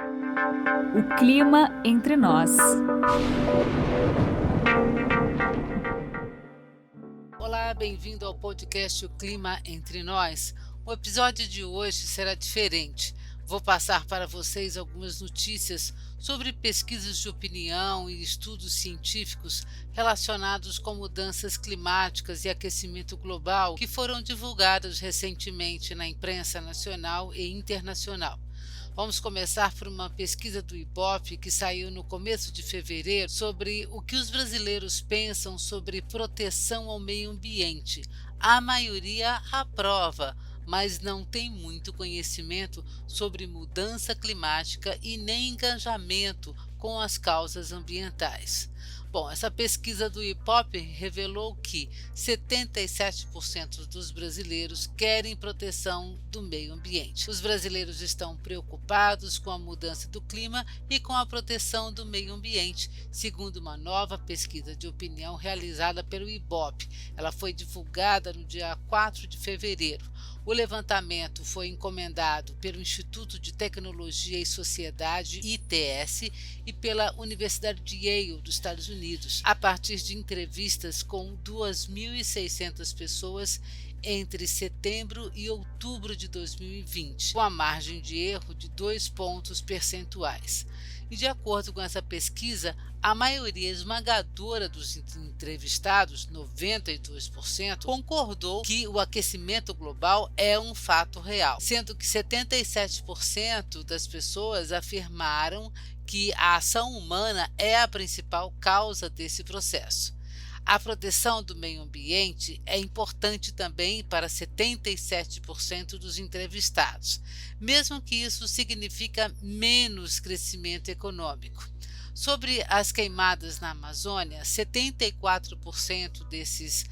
O clima entre nós. Olá, bem-vindo ao podcast O Clima Entre Nós. O episódio de hoje será diferente. Vou passar para vocês algumas notícias sobre pesquisas de opinião e estudos científicos relacionados com mudanças climáticas e aquecimento global que foram divulgados recentemente na imprensa nacional e internacional. Vamos começar por uma pesquisa do IBOP que saiu no começo de fevereiro sobre o que os brasileiros pensam sobre proteção ao meio ambiente. A maioria aprova, mas não tem muito conhecimento sobre mudança climática e nem engajamento com as causas ambientais. Bom, essa pesquisa do IBOP revelou que 77% dos brasileiros querem proteção do meio ambiente. Os brasileiros estão preocupados com a mudança do clima e com a proteção do meio ambiente, segundo uma nova pesquisa de opinião realizada pelo IBOP. Ela foi divulgada no dia 4 de fevereiro. O levantamento foi encomendado pelo Instituto de Tecnologia e Sociedade, ITS, e pela Universidade de Yale, dos Estados Unidos, a partir de entrevistas com 2.600 pessoas entre setembro e outubro de 2020, com a margem de erro de 2 pontos percentuais. E de acordo com essa pesquisa, a maioria esmagadora dos entrevistados, 92%, concordou que o aquecimento global é um fato real, sendo que 77% das pessoas afirmaram que a ação humana é a principal causa desse processo. A proteção do meio ambiente é importante também para 77% dos entrevistados, mesmo que isso significa menos crescimento econômico. Sobre as queimadas na Amazônia, 74% dessas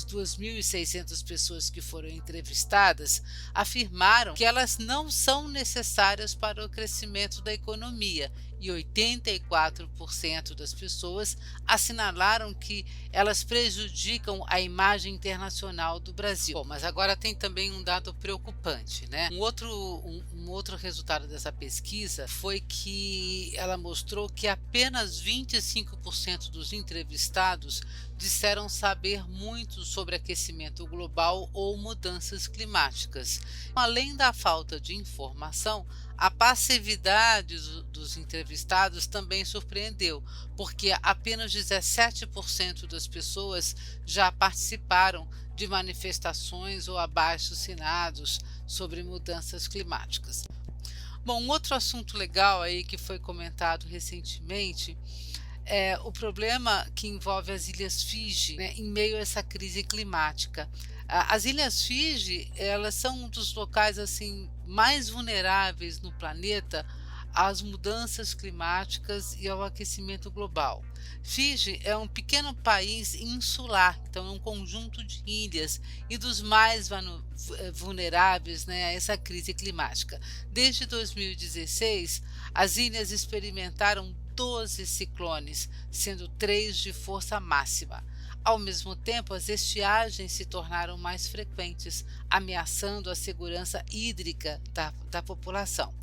2.600 pessoas que foram entrevistadas afirmaram que elas não são necessárias para o crescimento da economia e 84% das pessoas assinalaram que elas prejudicam a imagem internacional do Brasil. Bom, mas agora tem também um dado preocupante, né? Um outro resultado dessa pesquisa foi que ela mostrou que apenas 25% dos entrevistados disseram saber muito sobre aquecimento global ou mudanças climáticas. Além da falta de informação, a passividade dos entrevistados também surpreendeu, porque apenas 17% das pessoas já participaram de manifestações ou abaixo-assinados sobre mudanças climáticas. Bom, um outro assunto legal aí que foi comentado recentemente é o problema que envolve as Ilhas Fiji, né, em meio a essa crise climática. As Ilhas Fiji, elas são um dos locais assim mais vulneráveis no planeta às mudanças climáticas e ao aquecimento global. Fiji é um pequeno país insular, então é um conjunto de ilhas e dos mais vulneráveis, né, a essa crise climática. Desde 2016, as ilhas experimentaram 12 ciclones, sendo 3 de força máxima. Ao mesmo tempo, as estiagens se tornaram mais frequentes, ameaçando a segurança hídrica da população.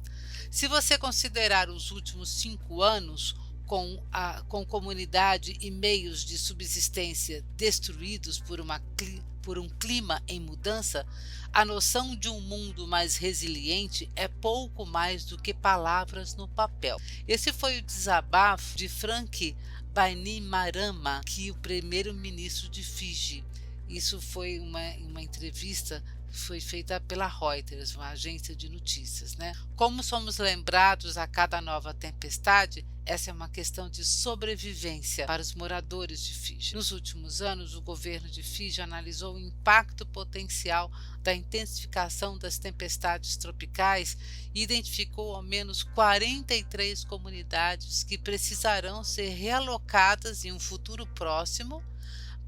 Se você considerar os últimos 5 anos, com comunidade e meios de subsistência destruídos por um clima em mudança, a noção de um mundo mais resiliente é pouco mais do que palavras no papel. Esse foi o desabafo de Frank Bainimarama, que é o primeiro-ministro de Fiji. Isso foi uma entrevista que foi feita pela Reuters, uma agência de notícias, né? Como somos lembrados a cada nova tempestade, essa é uma questão de sobrevivência para os moradores de Fiji. Nos últimos anos, o governo de Fiji analisou o impacto potencial da intensificação das tempestades tropicais e identificou ao menos 43 comunidades que precisarão ser realocadas em um futuro próximo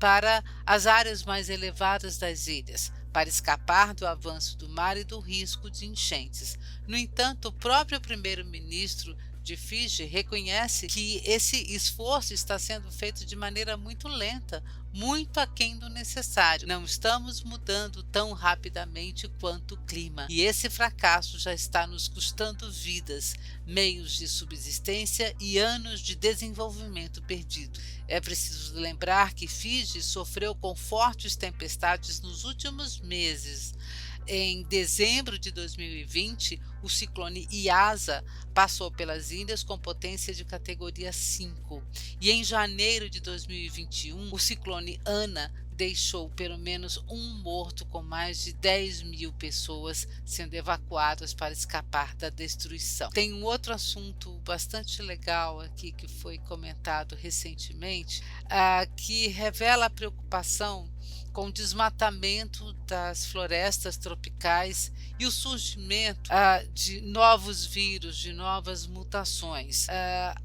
para as áreas mais elevadas das ilhas, para escapar do avanço do mar e do risco de enchentes. No entanto, o próprio primeiro-ministro de Fiji reconhece que esse esforço está sendo feito de maneira muito lenta, muito aquém do necessário. Não estamos mudando tão rapidamente quanto o clima. E esse fracasso já está nos custando vidas, meios de subsistência e anos de desenvolvimento perdido. É preciso lembrar que Fiji sofreu com fortes tempestades nos últimos meses. Em dezembro de 2020, o ciclone Iasa passou pelas ilhas com potência de categoria 5. E em janeiro de 2021, o ciclone Ana deixou pelo menos um morto, com mais de 10 mil pessoas sendo evacuadas para escapar da destruição. Tem um outro assunto bastante legal aqui que foi comentado recentemente, que revela a preocupação com o desmatamento das florestas tropicais e o surgimento de novos vírus, de novas mutações.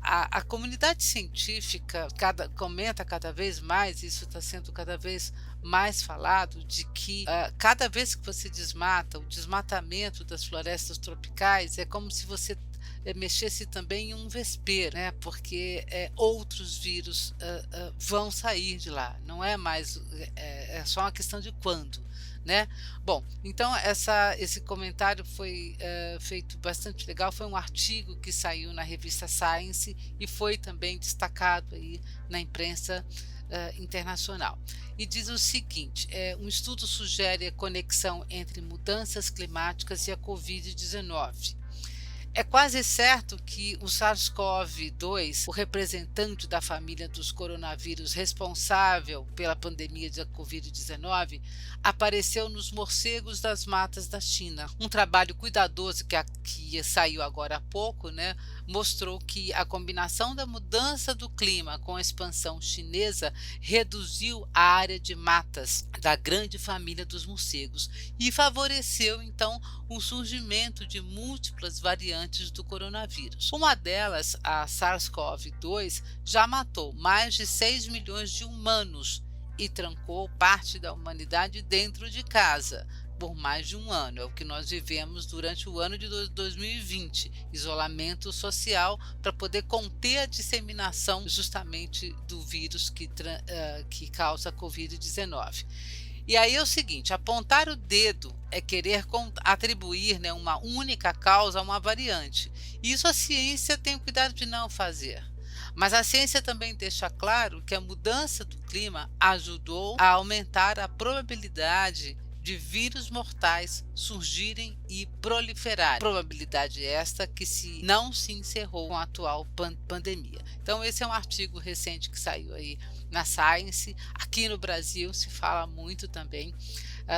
A comunidade científica comenta cada vez mais, isso está sendo cada vez mais falado, de que cada vez que você desmata, o desmatamento das florestas tropicais é como se você mexesse também em um vespeiro, né? Porque outros vírus vão sair de lá, não é mais, é só uma questão de quando, né? Bom, então esse comentário foi feito bastante legal, foi um artigo que saiu na revista Science e foi também destacado aí na imprensa internacional. E diz o seguinte: um estudo sugere a conexão entre mudanças climáticas e a Covid-19. É quase certo que o SARS-CoV-2, o representante da família dos coronavírus responsável pela pandemia da Covid-19, apareceu nos morcegos das matas da China. Um trabalho cuidadoso que saiu agora há pouco, né, mostrou que a combinação da mudança do clima com a expansão chinesa reduziu a área de matas da grande família dos morcegos e favoreceu, então, o surgimento de múltiplas variantes do coronavírus. Uma delas, a SARS-CoV-2, já matou mais de 6 milhões de humanos e trancou parte da humanidade dentro de casa por mais de um ano. É o que nós vivemos durante o ano de 2020, isolamento social para poder conter a disseminação justamente do vírus que causa a Covid-19. E aí é o seguinte: apontar o dedo é querer atribuir, né, uma única causa a uma variante. Isso a ciência tem o cuidado de não fazer. Mas a ciência também deixa claro que a mudança do clima ajudou a aumentar a probabilidade de vírus mortais surgirem e proliferarem. Probabilidade esta que não se encerrou com a atual pandemia. Então esse é um artigo recente que saiu aí na Science. Aqui no Brasil se fala muito também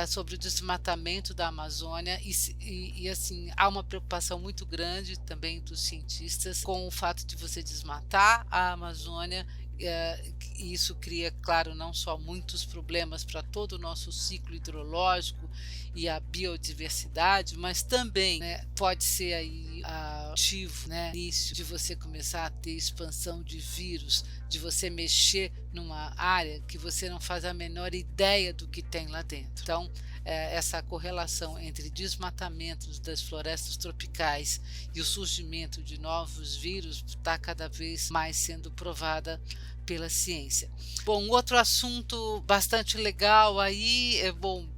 sobre o desmatamento da Amazônia e assim, há uma preocupação muito grande também dos cientistas com o fato de você desmatar a Amazônia. E isso cria, claro, não só muitos problemas para todo o nosso ciclo hidrológico e a biodiversidade, mas também, né, pode ser aí motivo, né, início de você começar a ter expansão de vírus, de você mexer numa área que você não faz a menor ideia do que tem lá dentro. Então, essa correlação entre desmatamentos das florestas tropicais e o surgimento de novos vírus está cada vez mais sendo provada pela ciência. Bom, um outro assunto bastante legal aí,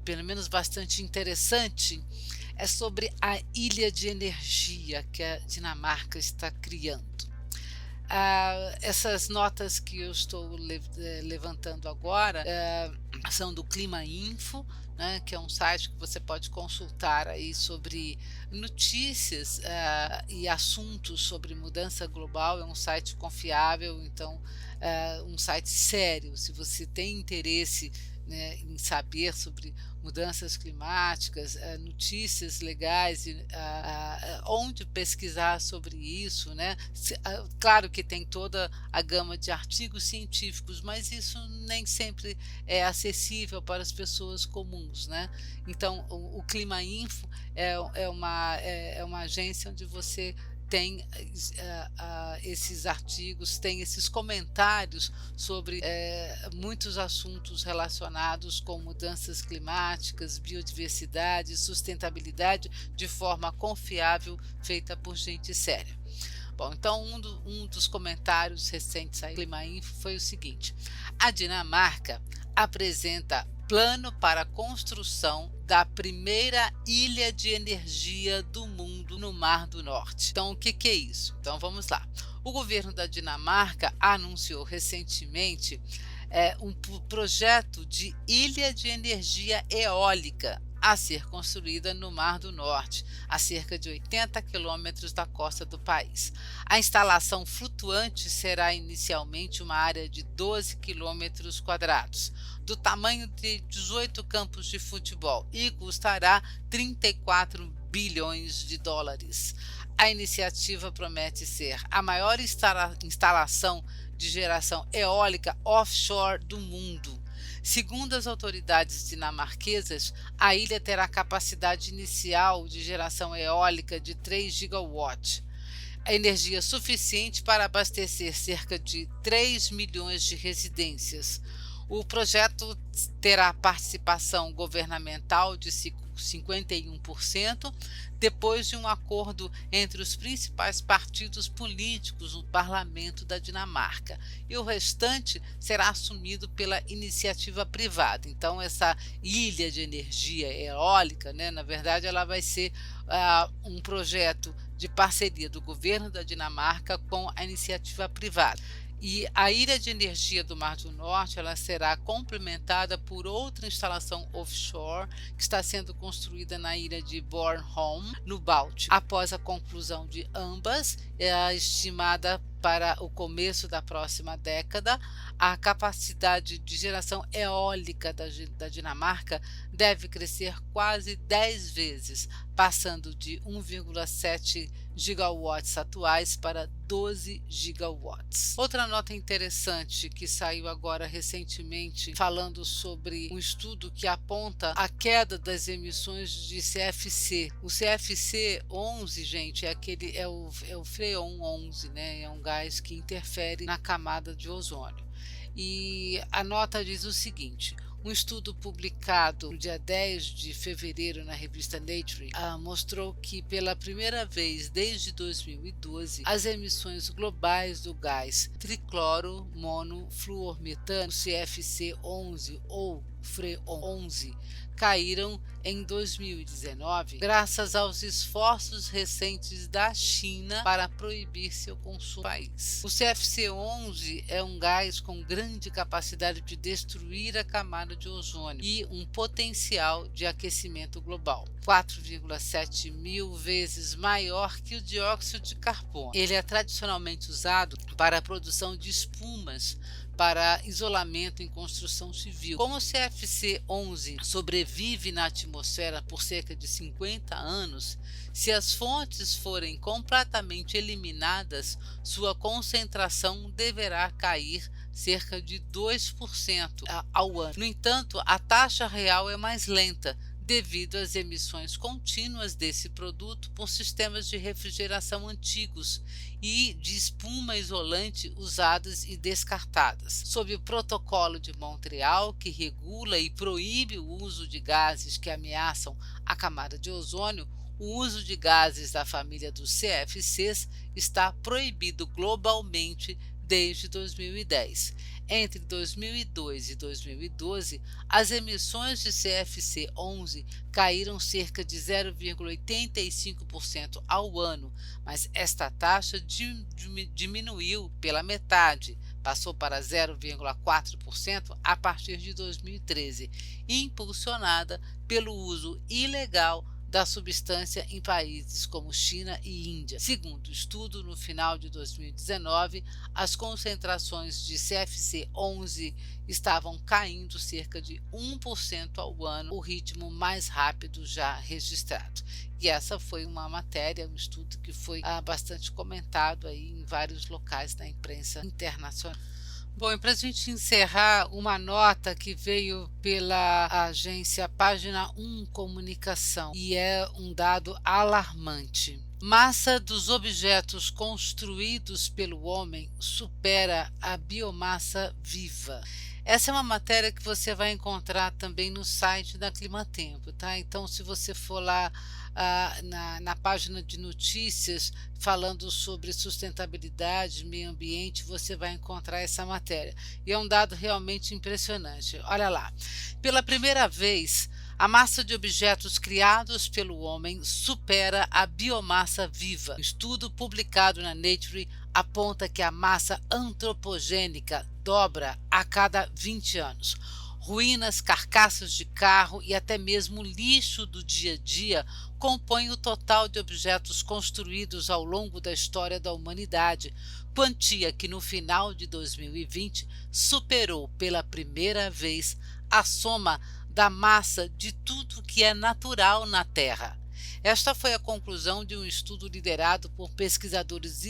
pelo menos bastante interessante, é sobre a ilha de energia que a Dinamarca está criando. Essas notas que eu estou levantando agora são do Clima Info, né, que é um site que você pode consultar aí sobre notícias e assuntos sobre mudança global. É um site confiável, então um site sério. Se você tem interesse, né, em saber sobre mudanças climáticas, notícias legais, onde pesquisar sobre isso, né? Claro que tem toda a gama de artigos científicos, mas isso nem sempre é acessível para as pessoas comuns, né? Então, o Clima Info é uma agência onde você tem esses artigos, tem esses comentários sobre muitos assuntos relacionados com mudanças climáticas, biodiversidade, sustentabilidade, de forma confiável, feita por gente séria. Bom, então um dos comentários recentes aí do Clima Info foi o seguinte: a Dinamarca apresenta plano para a construção da primeira ilha de energia do mundo no Mar do Norte. Então, o que é isso? Então, vamos lá. O governo da Dinamarca anunciou recentemente um projeto de ilha de energia eólica a ser construída no Mar do Norte, a cerca de 80 quilômetros da costa do país. A instalação flutuante será inicialmente uma área de 12 quilômetros quadrados, do tamanho de 18 campos de futebol, e custará 34 bilhões de dólares. A iniciativa promete ser a maior instalação de geração eólica offshore do mundo. Segundo as autoridades dinamarquesas, a ilha terá capacidade inicial de geração eólica de 3 gigawatts, a energia suficiente para abastecer cerca de 3 milhões de residências. O projeto terá participação governamental de 51%, depois de um acordo entre os principais partidos políticos no parlamento da Dinamarca, e o restante será assumido pela iniciativa privada. Então, essa ilha de energia eólica, na verdade, ela vai ser um projeto de parceria do governo da Dinamarca com a iniciativa privada. E a ilha de energia do Mar do Norte ela será complementada por outra instalação offshore que está sendo construída na ilha de Bornholm, no Báltico. Após a conclusão de ambas, estimada para o começo da próxima década, a capacidade de geração eólica da Dinamarca deve crescer quase 10 vezes, passando de 1,7 gigawatts atuais para 12 gigawatts. Outra nota interessante que saiu agora recentemente, falando sobre um estudo que aponta a queda das emissões de CFC. O CFC 11, gente, é o Freon 11, é um gás que interfere na camada de ozônio. E a nota diz o seguinte: um estudo publicado no dia 10 de fevereiro na revista Nature mostrou que pela primeira vez desde 2012 as emissões globais do gás tricloro-monofluormetano, CFC-11 ou Freon 11, caíram em 2019 graças aos esforços recentes da China para proibir seu consumo no país. O CFC-11 é um gás com grande capacidade de destruir a camada de ozônio e um potencial de aquecimento global, 4,7 mil vezes maior que o dióxido de carbono. Ele é tradicionalmente usado para a produção de espumas para isolamento em construção civil. Como o CFC-11 sobrevive na atmosfera por cerca de 50 anos, se as fontes forem completamente eliminadas, sua concentração deverá cair cerca de 2% ao ano. No entanto, a taxa real é mais lenta, devido às emissões contínuas desse produto por sistemas de refrigeração antigos e de espuma isolante usadas e descartadas. Sob o Protocolo de Montreal, que regula e proíbe o uso de gases que ameaçam a camada de ozônio, o uso de gases da família dos CFCs está proibido globalmente desde 2010. Entre 2002 e 2012, as emissões de CFC-11 caíram cerca de 0,85% ao ano, mas esta taxa diminuiu pela metade, passou para 0,4% a partir de 2013, impulsionada pelo uso ilegal da substância em países como China e Índia. Segundo o estudo, no final de 2019, as concentrações de CFC-11 estavam caindo cerca de 1% ao ano, o ritmo mais rápido já registrado. E essa foi uma matéria, um estudo que foi bastante comentado aí em vários locais da imprensa internacional. Bom, e para a gente encerrar, uma nota que veio pela agência Página 1 Comunicação, e é um dado alarmante. Massa dos objetos construídos pelo homem supera a biomassa viva. Essa é uma matéria que você vai encontrar também no site da Climatempo, tá? Então, se você for lá na página de notícias falando sobre sustentabilidade, meio ambiente, você vai encontrar essa matéria. E é um dado realmente impressionante. Olha lá, pela primeira vez, a massa de objetos criados pelo homem supera a biomassa viva. Um estudo publicado na Nature aponta que a massa antropogênica dobra a cada 20 anos. Ruínas, carcaças de carro e até mesmo lixo do dia a dia compõem o total de objetos construídos ao longo da história da humanidade, quantia que no final de 2020 superou pela primeira vez a soma da massa de tudo que é natural na Terra. Esta foi a conclusão de um estudo liderado por pesquisadores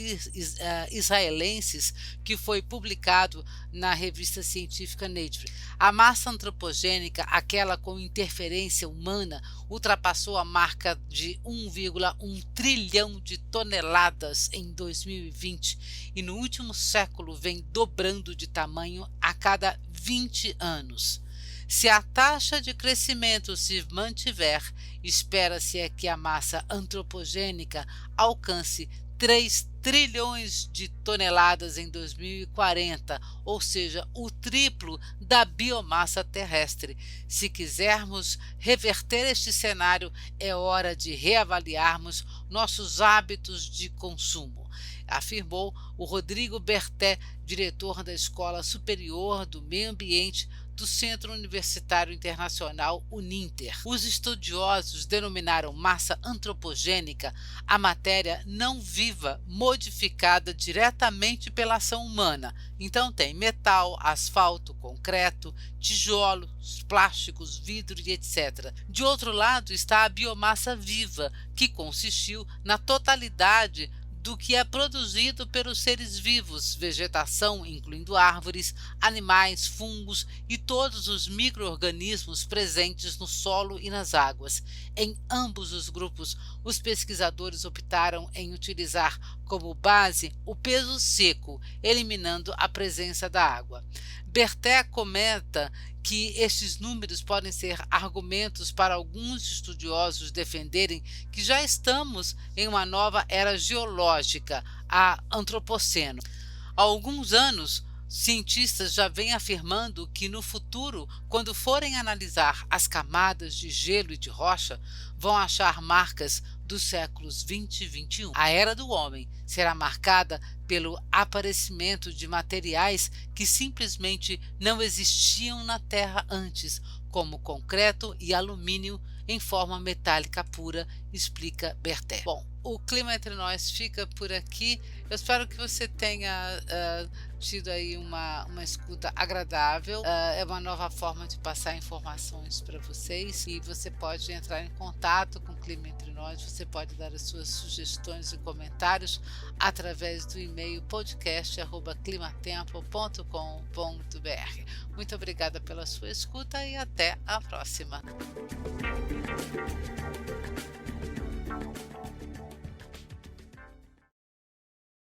israelenses que foi publicado na revista científica Nature. A massa antropogênica, aquela com interferência humana, ultrapassou a marca de 1,1 trilhão de toneladas em 2020 e no último século vem dobrando de tamanho a cada 20 anos. Se a taxa de crescimento se mantiver, espera-se que a massa antropogênica alcance 3 trilhões de toneladas em 2040, ou seja, o triplo da biomassa terrestre. Se quisermos reverter este cenário, é hora de reavaliarmos nossos hábitos de consumo, afirmou o Rodrigo Berté, diretor da Escola Superior do Meio Ambiente do Centro Universitário Internacional Uninter. Os estudiosos denominaram massa antropogênica a matéria não viva modificada diretamente pela ação humana. Então tem metal, asfalto, concreto, tijolos, plásticos, vidro e etc. De outro lado está a biomassa viva, que consistiu na totalidade do que é produzido pelos seres vivos, vegetação, incluindo árvores, animais, fungos e todos os micro-organismos presentes no solo e nas águas. Em ambos os grupos, os pesquisadores optaram em utilizar como base o peso seco, eliminando a presença da água. Berté comenta que estes números podem ser argumentos para alguns estudiosos defenderem que já estamos em uma nova era geológica, a Antropoceno. Há alguns anos, cientistas já vêm afirmando que no futuro, quando forem analisar as camadas de gelo e de rocha, vão achar marcas dos séculos 20 e 21. A era do homem será marcada pelo aparecimento de materiais que simplesmente não existiam na Terra antes, como concreto e alumínio em forma metálica pura, explica Berté. Bom, o Clima Entre Nós fica por aqui. Eu espero que você tenha tido aí uma escuta agradável. É uma nova forma de passar informações para vocês e você pode entrar em contato com o Clima Entre Nós, você pode dar as suas sugestões e comentários através do e-mail podcast@climatempo.com.br. Muito obrigada pela sua escuta e até a próxima.